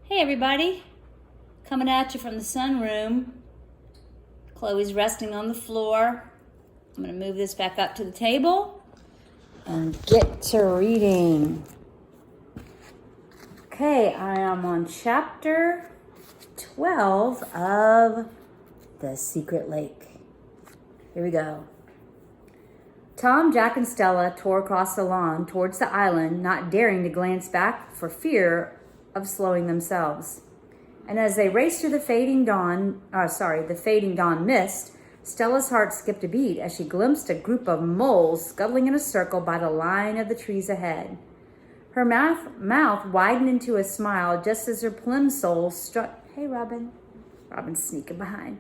Hey everybody, coming at you from the sunroom. Chloe's resting on the floor. I'm going to move this back up to the table and get to reading. Okay, I am on chapter 12 of The Secret Lake. Here we go. Tom, Jack, and Stella tore across the lawn towards the island, not daring to glance back for fear of slowing themselves. And as they raced through the fading dawn mist, Stella's heart skipped a beat as she glimpsed a group of moles scuttling in a circle by the line of the trees ahead. Her mouth widened into a smile just as her plimsoll struck. Hey, Robin. Robin's sneaking behind.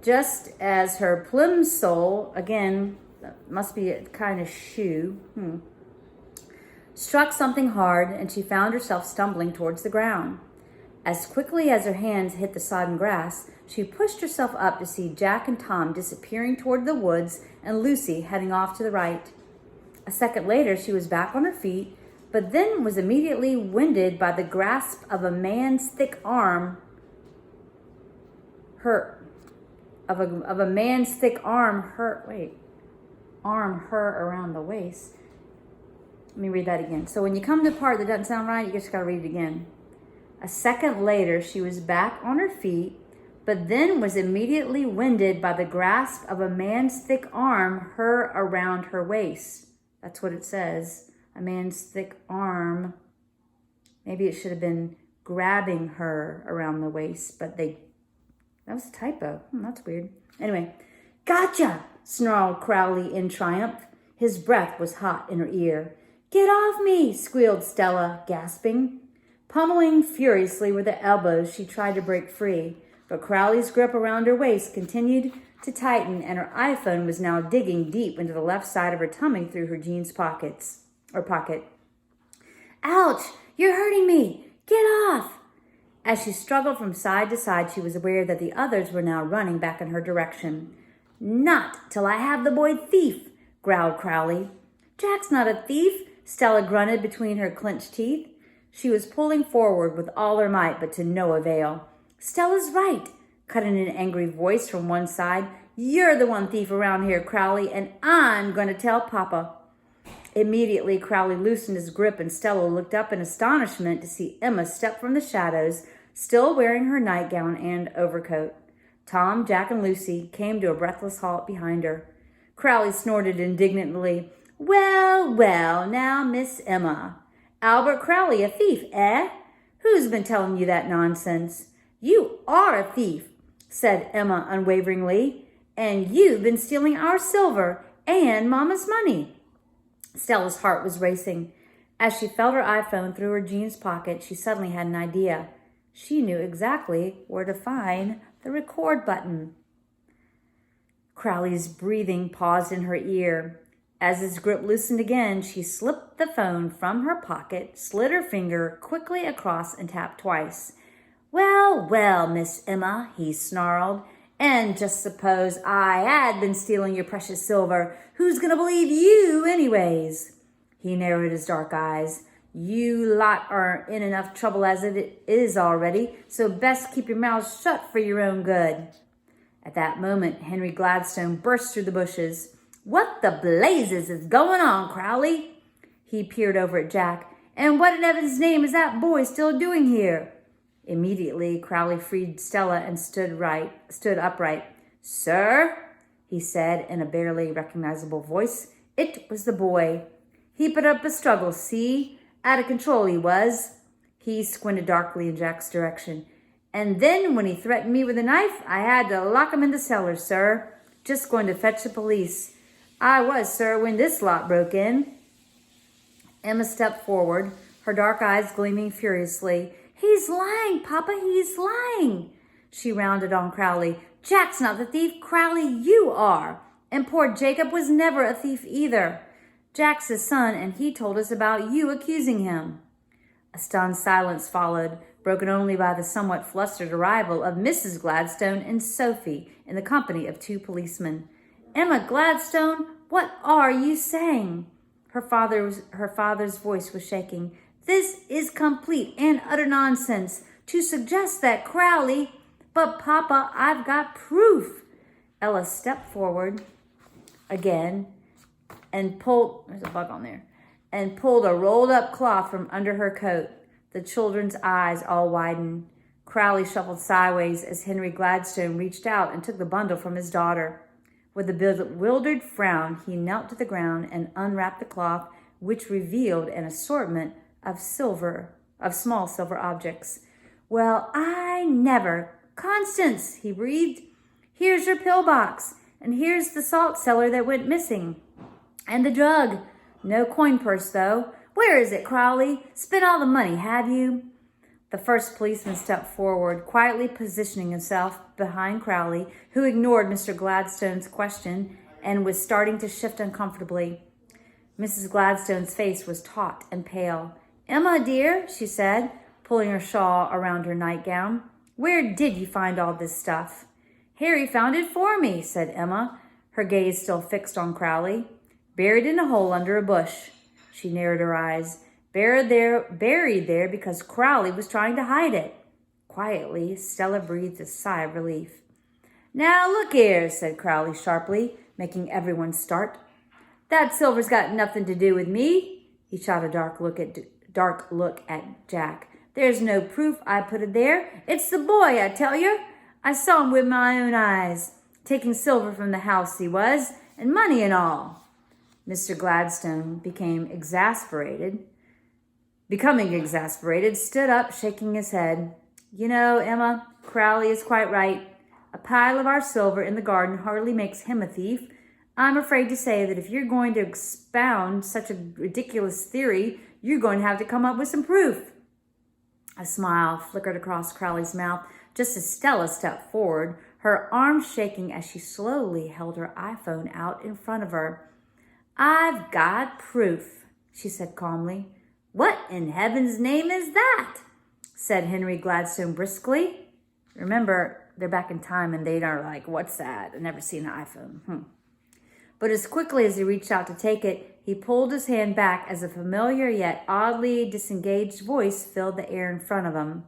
Just as her plimsoll, again, must be a kind of shoe, struck something hard, and she found herself stumbling towards the ground. As quickly as her hands hit the sodden grass, she pushed herself up to see Jack and Tom disappearing toward the woods and Lucy heading off to the right. A second later, she was back on her feet, but then was immediately winded by the grasp of a man's thick arm. Arm her around the waist. Let me read that again. So when you come to the part that doesn't sound right, you just got to read it again. A second later, she was back on her feet, but then was immediately winded by the grasp of a man's thick arm her around her waist. That's what it says. A man's thick arm. Maybe it should have been grabbing her around the waist, but that was a typo. That's weird. Anyway, gotcha, snarled Crowley in triumph. His breath was hot in her ear. Get off me, squealed Stella, gasping. Pummeling furiously with the elbows, she tried to break free, but Crowley's grip around her waist continued to tighten, and her iPhone was now digging deep into the left side of her tummy through her jeans pocket. Ouch! You're hurting me! Get off! As she struggled from side to side, she was aware that the others were now running back in her direction. Not till I have the boy thief, growled Crowley. Jack's not a thief, Stella grunted between her clenched teeth. She was pulling forward with all her might, but to no avail. Stella's right, cut in an angry voice from one side. You're the one thief around here, Crowley, and I'm going to tell Papa. Immediately, Crowley loosened his grip, and Stella looked up in astonishment to see Emma step from the shadows, still wearing her nightgown and overcoat. Tom, Jack, and Lucy came to a breathless halt behind her. Crowley snorted indignantly. Well, well, now, Miss Emma. Albert Crowley, a thief, eh? Who's been telling you that nonsense? You are a thief, said Emma unwaveringly, and you've been stealing our silver and Mama's money. Stella's heart was racing. As she felt her iPhone through her jeans pocket, she suddenly had an idea. She knew exactly where to find the record button. Crowley's breathing paused in her ear. As his grip loosened again, she slipped the phone from her pocket, slid her finger quickly across, and tapped twice. Well, well, Miss Emma, he snarled. And just suppose I had been stealing your precious silver. Who's going to believe you anyways? He narrowed his dark eyes. You lot are in enough trouble as it is already, so best keep your mouths shut for your own good. At that moment, Henry Gladstone burst through the bushes. What the blazes is going on, Crowley? He peered over at Jack. And what in heaven's name is that boy still doing here? Immediately, Crowley freed Stella and stood upright. Sir, he said in a barely recognizable voice. It was the boy. He put up a struggle, see? Out of control he was. He squinted darkly in Jack's direction. And then when he threatened me with a knife, I had to lock him in the cellar, sir. Just going to fetch the police. I was, sir, when this lot broke in. Emma stepped forward, her dark eyes gleaming furiously. He's lying, Papa, he's lying. She rounded on Crowley. Jack's not the thief, Crowley, you are. And poor Jacob was never a thief either. Jack's his son, and he told us about you accusing him. A stunned silence followed, broken only by the somewhat flustered arrival of Mrs. Gladstone and Sophie in the company of two policemen. Emma Gladstone, what are you saying? Her father's voice was shaking. This is complete and utter nonsense. to suggest that Crowley, but Papa, I've got proof. Ella stepped forward again and there's a bug on there, and pulled a rolled up cloth from under her coat. The children's eyes all widened. Crowley shuffled sideways as Henry Gladstone reached out and took the bundle from his daughter. With a bewildered frown, he knelt to the ground and unwrapped the cloth, which revealed an assortment of small silver objects. Well, I never. Constance, he breathed. Here's your pillbox, and here's the salt cellar that went missing. And the drug. No coin purse, though. Where is it, Crowley? Spent all the money, have you? The first policeman stepped forward, quietly positioning himself behind Crowley, who ignored Mr. Gladstone's question and was starting to shift uncomfortably. Mrs. Gladstone's face was taut and pale. Emma, dear, she said, pulling her shawl around her nightgown. Where did you find all this stuff? Harry found it for me, said Emma, her gaze still fixed on Crowley. Buried in a hole under a bush. She narrowed her eyes. Buried there because Crowley was trying to hide it. Quietly, Stella breathed a sigh of relief. Now look here, said Crowley sharply, making everyone start. That silver's got nothing to do with me. He shot a dark look at Jack. There's no proof I put it there. It's the boy, I tell you. I saw him with my own eyes. Taking silver from the house he was, and money and all. Mr. Gladstone becoming exasperated, stood up, shaking his head. You know, Emma, Crowley is quite right. A pile of our silver in the garden hardly makes him a thief. I'm afraid to say that if you're going to expound such a ridiculous theory, you're going to have to come up with some proof. A smile flickered across Crowley's mouth just as Stella stepped forward, her arms shaking as she slowly held her iPhone out in front of her. I've got proof, she said calmly. What in heaven's name is that? Said Henry Gladstone briskly. Remember, they're back in time and they are like, what's that? I've never seen an iPhone. But as quickly as he reached out to take it, he pulled his hand back as a familiar yet oddly disengaged voice filled the air in front of him.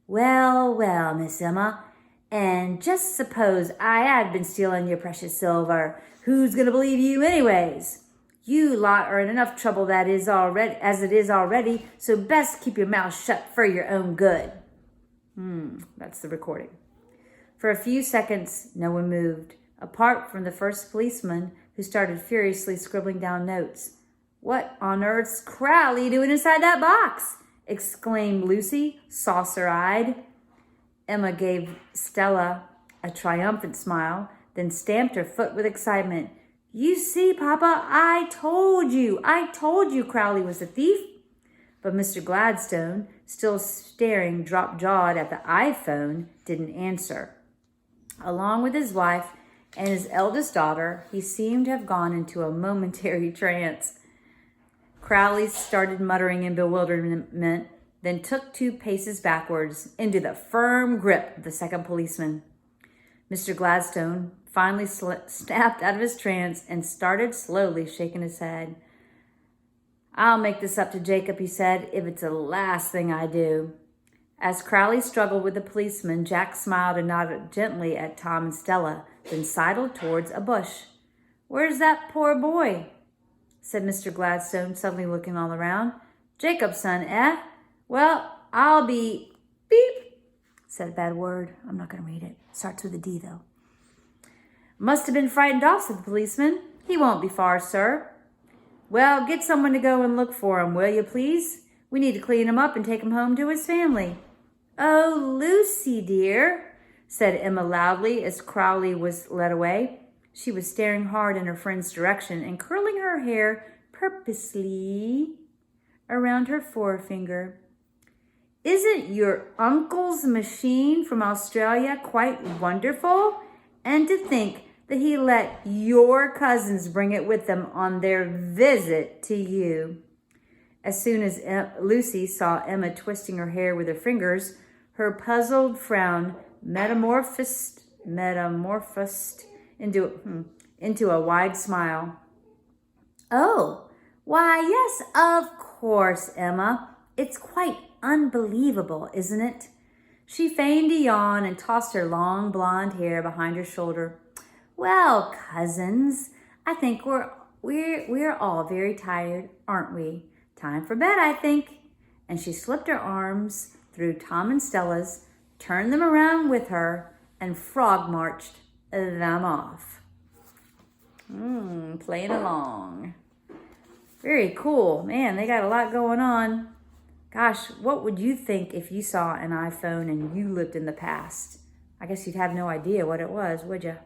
Well, well, Miss Emma, and just suppose I had been stealing your precious silver. Who's going to believe you anyways? You lot are in enough trouble as it is already, so best keep your mouth shut for your own good. That's the recording. For a few seconds, no one moved, apart from the first policeman, who started furiously scribbling down notes. What on earth's Crowley doing inside that box? Exclaimed Lucy, saucer-eyed. Emma gave Stella a triumphant smile, then stamped her foot with excitement. You see, Papa, I told you Crowley was a thief. But Mr. Gladstone, still staring drop-jawed at the iPhone, didn't answer. Along with his wife and his eldest daughter, he seemed to have gone into a momentary trance. Crowley started muttering in bewilderment, then took 2 paces backwards into the firm grip of the second policeman. Mr. Gladstone finally snapped out of his trance and started slowly shaking his head. I'll make this up to Jacob, he said, if it's the last thing I do. As Crowley struggled with the policeman, Jack smiled and nodded gently at Tom and Stella, then sidled towards a bush. Where's that poor boy? Said Mr. Gladstone, suddenly looking all around. Jacob's son, eh? Well, I'll be... beep. Said a bad word. I'm not going to read it. Starts with a D, though. Must have been frightened off, said the policeman. He won't be far, sir. Well, get someone to go and look for him, will you, please? We need to clean him up and take him home to his family. Oh, Lucy, dear, said Emma loudly as Crowley was led away. She was staring hard in her friend's direction and curling her hair purposely around her forefinger. Isn't your uncle's machine from Australia quite wonderful? And to think that he let your cousins bring it with them on their visit to you. As soon as Lucy saw Emma twisting her hair with her fingers, her puzzled frown metamorphosed into a wide smile. Oh, why, yes, of course, Emma. It's quite unbelievable, isn't it? She feigned a yawn and tossed her long blonde hair behind her shoulder. Well, cousins, I think we're all very tired, aren't we? Time for bed, I think. And she slipped her arms through Tom and Stella's, turned them around with her, and frog marched them off. Playing along. Very cool. Man, they got a lot going on. Gosh, what would you think if you saw an iPhone and you lived in the past? I guess you'd have no idea what it was, would you?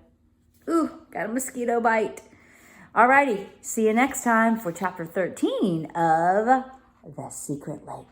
Ooh, got a mosquito bite. Alrighty, see you next time for chapter 13 of The Secret Lake.